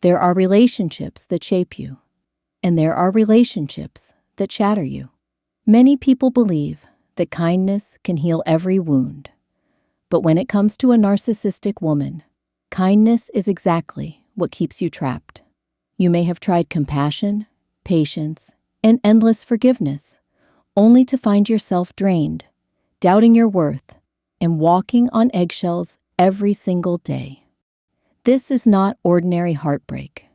There are relationships that shape you, and there are relationships that shatter you. Many people believe that kindness can heal every wound. But when it comes to a narcissistic woman, kindness is exactly what keeps you trapped. You may have tried compassion, patience, and endless forgiveness, only to find yourself drained, doubting your worth, and walking on eggshells every single day. This is not ordinary heartbreak.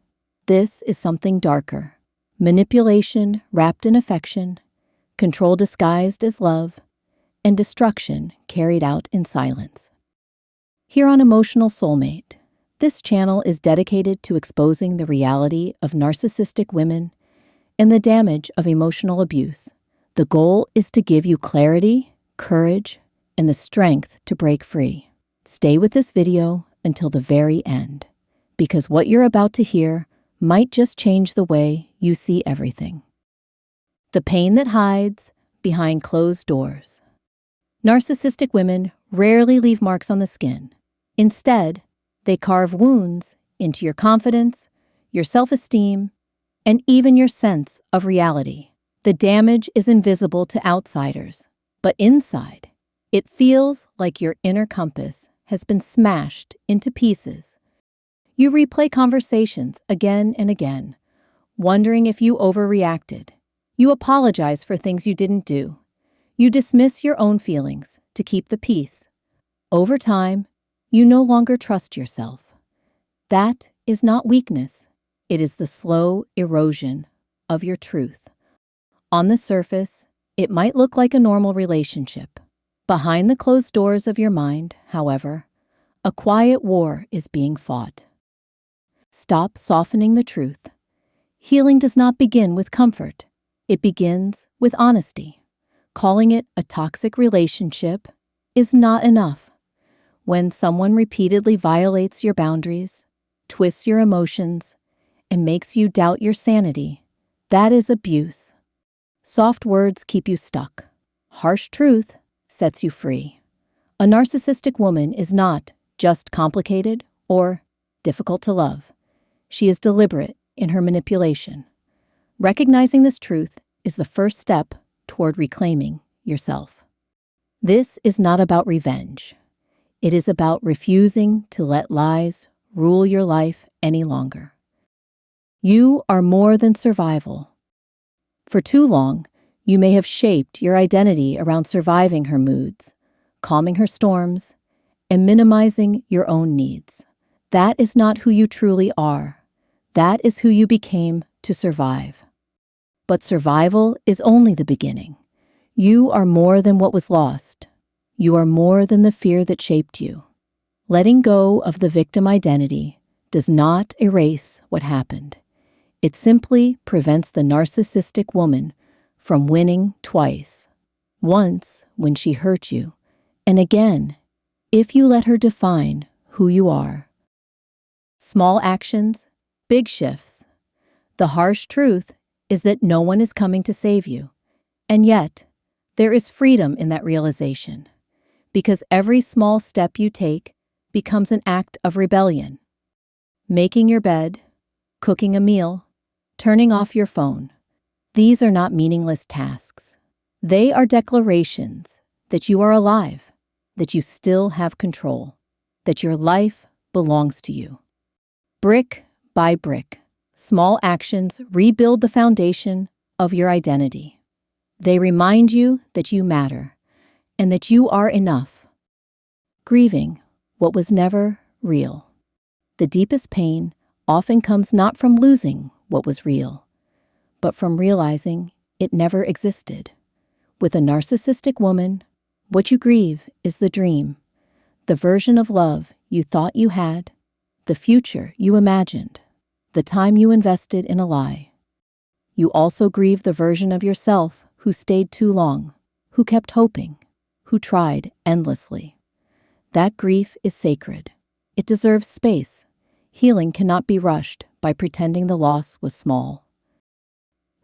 This is something darker. Manipulation wrapped in affection, control disguised as love, and destruction carried out in silence. Here on Emotional Soulmate, this channel is dedicated to exposing the reality of narcissistic women and the damage of emotional abuse. The goal is to give you clarity, courage, and the strength to break free. Stay with this video until the very end, because what you're about to hear might just change the way you see everything. The pain that hides behind closed doors. Narcissistic women rarely leave marks on the skin. Instead, they carve wounds into your confidence, your self-esteem, and even your sense of reality. The damage is invisible to outsiders, but inside, it feels like your inner compass has been smashed into pieces. You replay conversations again and again, wondering if you overreacted. You apologize for things you didn't do. You dismiss your own feelings to keep the peace. Over time, you no longer trust yourself. That is not weakness. It is the slow erosion of your truth. On the surface, it might look like a normal relationship. Behind the closed doors of your mind, however, a quiet war is being fought. Stop softening the truth. Healing does not begin with comfort. It begins with honesty. Calling it a toxic relationship is not enough. When someone repeatedly violates your boundaries, twists your emotions, and makes you doubt your sanity, that is abuse. Soft words keep you stuck. Harsh truth sets you free. A narcissistic woman is not just complicated or difficult to love. She is deliberate in her manipulation. Recognizing this truth is the first step toward reclaiming yourself. This is not about revenge. It is about refusing to let lies rule your life any longer. You are more than survival. For too long, you may have shaped your identity around surviving her moods, calming her storms, and minimizing your own needs. That is not who you truly are. That is who you became to survive. But survival is only the beginning. You are more than what was lost. You are more than the fear that shaped you. Letting go of the victim identity does not erase what happened. It simply prevents the narcissistic woman from winning twice. Once when she hurt you, and again if you let her define who you are. Small actions, big shifts. The harsh truth is that no one is coming to save you. And yet, there is freedom in that realization, because every small step you take becomes an act of rebellion. Making your bed, cooking a meal, turning off your phone. These are not meaningless tasks. They are declarations that you are alive, that you still have control, that your life belongs to you. Brick by brick, small actions rebuild the foundation of your identity. They remind you that you matter and that you are enough. Grieving what was never real. The deepest pain often comes not from losing what was real, but from realizing it never existed. With a narcissistic woman, what you grieve is the dream, the version of love you thought you had, the future you imagined, the time you invested in a lie. You also grieve the version of yourself who stayed too long, who kept hoping, who tried endlessly. That grief is sacred. It deserves space. Healing cannot be rushed by pretending the loss was small.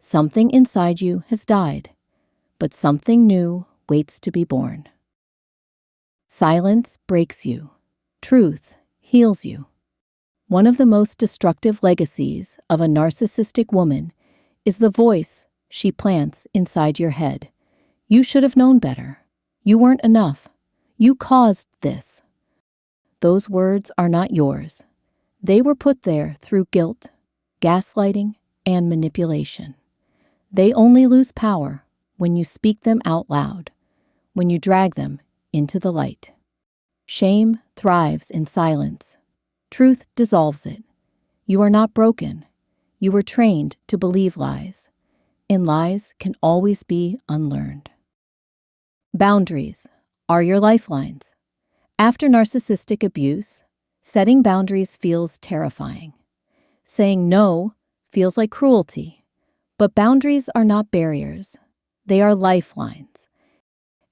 Something inside you has died, but something new waits to be born. Silence breaks you. Truth heals you. One of the most destructive legacies of a narcissistic woman is the voice she plants inside your head. You should have known better. You weren't enough. You caused this. Those words are not yours. They were put there through guilt, gaslighting, and manipulation. They only lose power when you speak them out loud, when you drag them into the light. Shame thrives in silence. Truth dissolves it. You are not broken. You were trained to believe lies, and lies can always be unlearned. Boundaries are your lifelines. After narcissistic abuse, setting boundaries feels terrifying. Saying no feels like cruelty, but boundaries are not barriers. They are lifelines.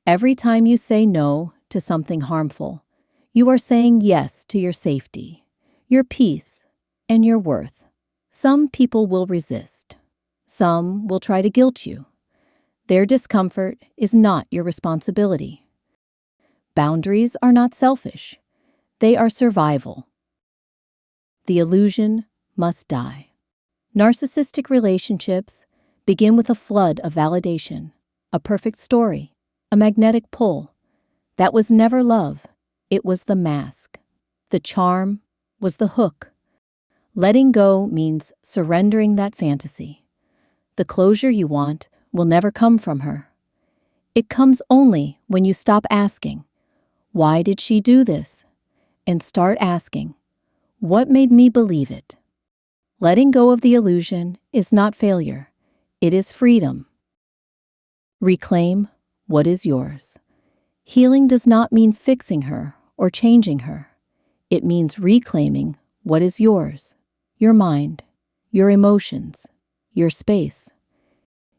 Every time you say no to something harmful, you are saying yes to your safety, your peace, and your worth. Some people will resist. Some will try to guilt you. Their discomfort is not your responsibility. Boundaries are not selfish. They are survival. The illusion must die. Narcissistic relationships begin with a flood of validation, a perfect story, a magnetic pull. That was never love. It was the mask. The charm was the hook. Letting go means surrendering that fantasy. The closure you want will never come from her. It comes only when you stop asking, "Why did she do this?" and start asking, "What made me believe it?" Letting go of the illusion is not failure. It is freedom. Reclaim what is yours. Healing does not mean fixing her or changing her. It means reclaiming what is yours, your mind, your emotions, your space.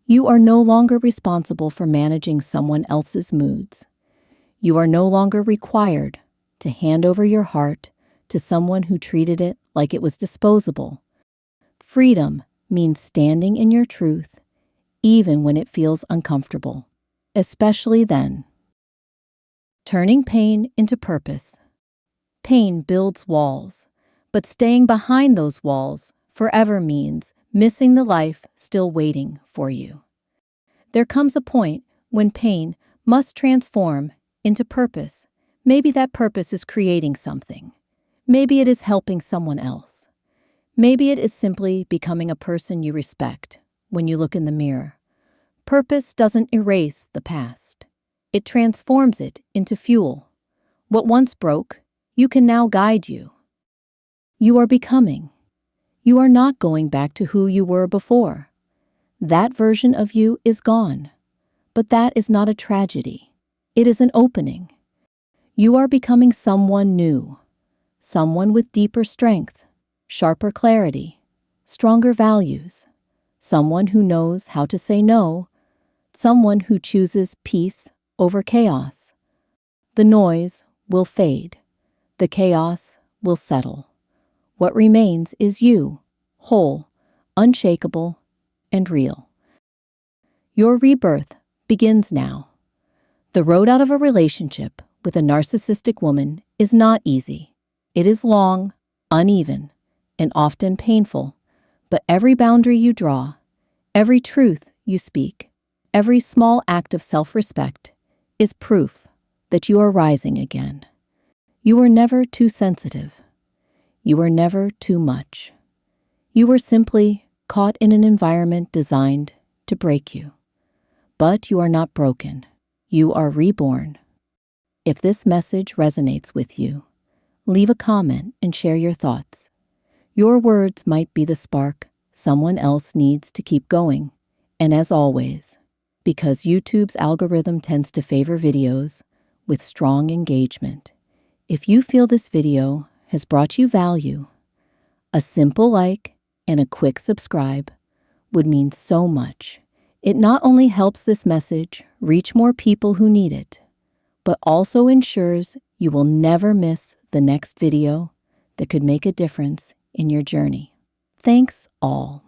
You are no longer responsible for managing someone else's moods. You are no longer required to hand over your heart to someone who treated it like it was disposable. Freedom means standing in your truth, even when it feels uncomfortable, especially then. Turning pain into purpose. Pain builds walls, but staying behind those walls forever means missing the life still waiting for you. There comes a point when pain must transform into purpose. Maybe that purpose is creating something. Maybe it is helping someone else. Maybe it is simply becoming a person you respect when you look in the mirror. Purpose doesn't erase the past. It transforms it into fuel. What once broke, you can now guide you. You are becoming. You are not going back to who you were before. That version of you is gone. But that is not a tragedy. It is an opening. You are becoming someone new. Someone with deeper strength, sharper clarity, stronger values. Someone who knows how to say no. Someone who chooses peace over chaos. The noise will fade. The chaos will settle. What remains is you, whole, unshakable, and real. Your rebirth begins now. The road out of a relationship with a narcissistic woman is not easy. It is long, uneven, and often painful, but every boundary you draw, every truth you speak, every small act of self-respect is proof that you are rising again. You were never too sensitive. You were never too much. You were simply caught in an environment designed to break you. But you are not broken. You are reborn. If this message resonates with you, leave a comment and share your thoughts. Your words might be the spark someone else needs to keep going. And as always, because YouTube's algorithm tends to favor videos with strong engagement, if you feel this video has brought you value, a simple like and a quick subscribe would mean so much. It not only helps this message reach more people who need it, but also ensures you will never miss the next video that could make a difference in your journey. Thanks all.